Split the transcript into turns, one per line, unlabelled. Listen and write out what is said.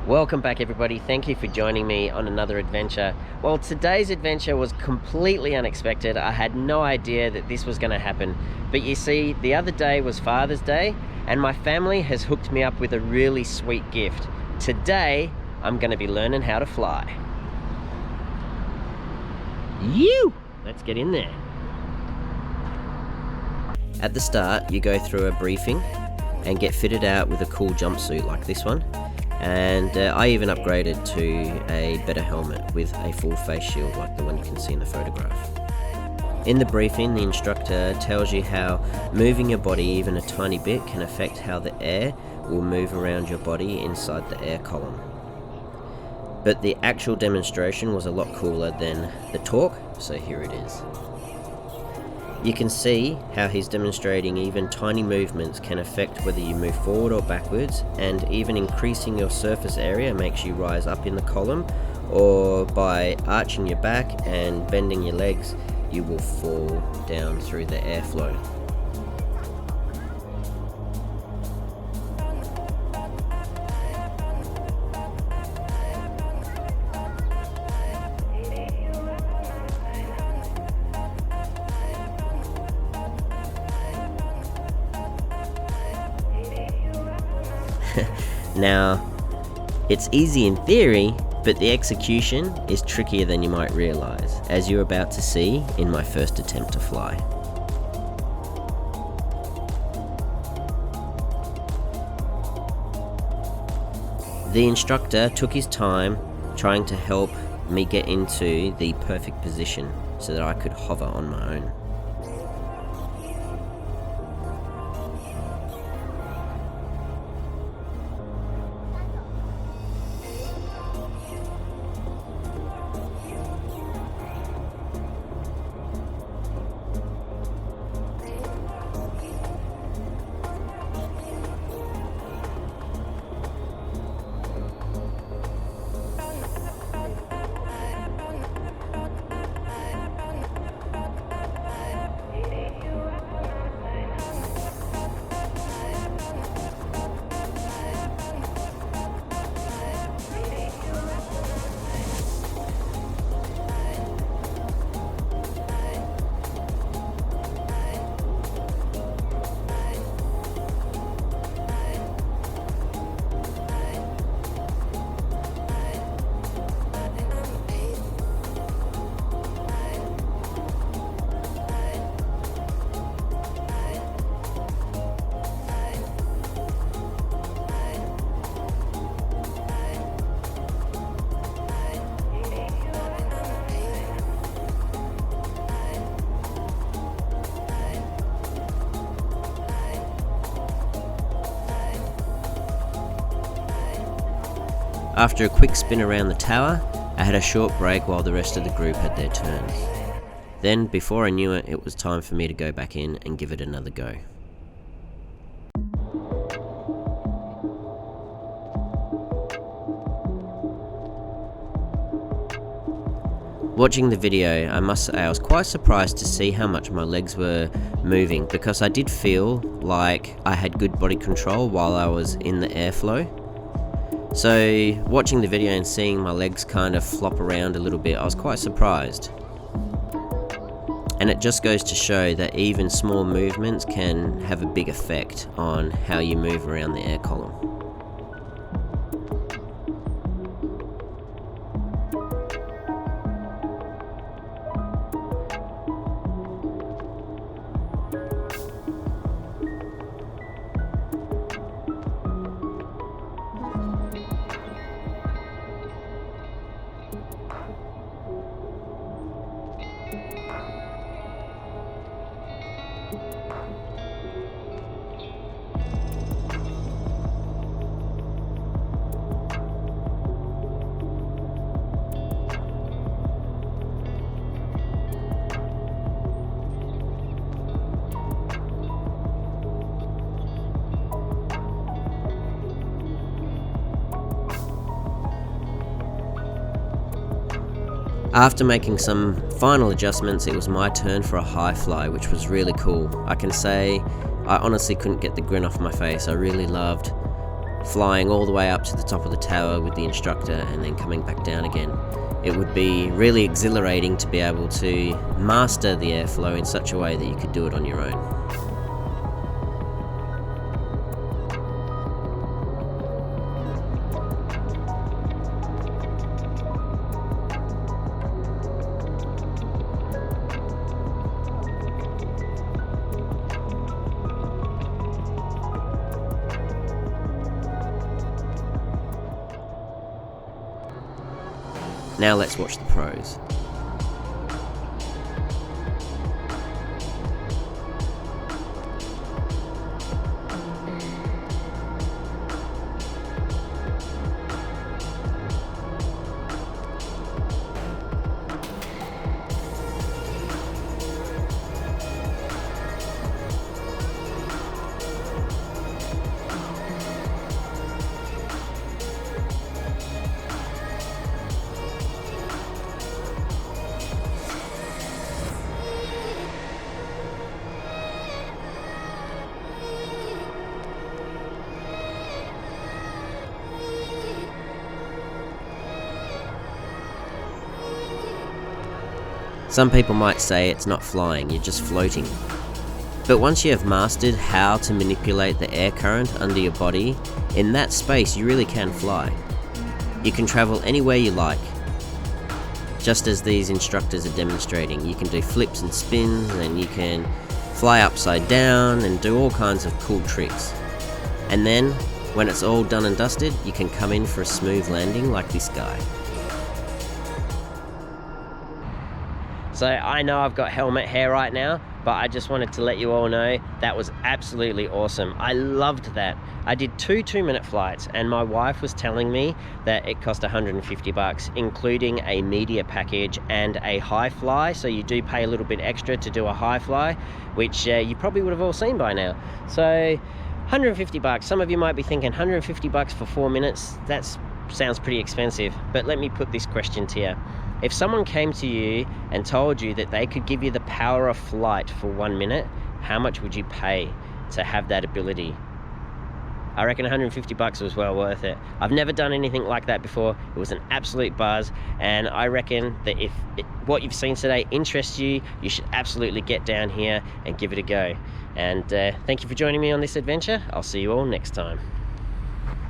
Welcome back everybody, thank you for joining me on another adventure. Well, today's adventure was completely unexpected. I had no idea that this was going to happen. But you see, the other day was Father's Day and my family has hooked me up with a really sweet gift. Today, I'm going to be learning how to fly. Let's get in there. At the start, you go through a briefing and get fitted out with a cool jumpsuit like this one. And I even upgraded to a better helmet with a full face shield like the one you can see in the photograph. In the briefing, the instructor tells you how moving your body even a tiny bit can affect how the air will move around your body inside the air column. But the actual demonstration was a lot cooler than the talk, so here it is. You can see how he's demonstrating even tiny movements can affect whether you move forward or backwards, and even increasing your surface area makes you rise up in the column, or by arching your back and bending your legs you will fall down through the airflow. Now, it's easy in theory, but the execution is trickier than you might realise, as you're about to see in my first attempt to fly. The instructor took his time trying to help me get into the perfect position so that I could hover on my own. After a quick spin around the tower, I had a short break while the rest of the group had their turns. Then, before I knew it, it was time for me to go back in and give it another go. Watching the video, I must say I was quite surprised to see how much my legs were moving, because I did feel like I had good body control while I was in the airflow. So watching the video and seeing my legs kind of flop around a little bit, I was quite surprised. And it just goes to show that even small movements can have a big effect on how you move around the air column. After making some final adjustments, it was my turn for a high fly, which was really cool. I can say I honestly couldn't get the grin off my face. I really loved flying all the way up to the top of the tower with the instructor and then coming back down again. It would be really exhilarating to be able to master the airflow in such a way that you could do it on your own. Now let's watch the pros. Some people might say it's not flying, you're just floating. But once you have mastered how to manipulate the air current under your body, in that space you really can fly. You can travel anywhere you like. Just as these instructors are demonstrating, you can do flips and spins, and you can fly upside down and do all kinds of cool tricks. And then, when it's all done and dusted, you can come in for a smooth landing like this guy. So I know I've got helmet hair right now, but I just wanted to let you all know that was absolutely awesome. I loved that. I did 2 2-minute flights, and my wife was telling me that it cost $150, including a media package and a high fly. So you do pay a little bit extra to do a high fly, which you probably would have all seen by now. So $150. Some of you might be thinking $150 for 4 minutes, that sounds pretty expensive. But let me put this question to you. If someone came to you and told you that they could give you the power of flight for 1 minute, how much would you pay to have that ability? I reckon $150 was well worth it. I've never done anything like that before. It was an absolute buzz, and I reckon that if what you've seen today interests you, you should absolutely get down here and give it a go. And thank you for joining me on this adventure. I'll see you all next time.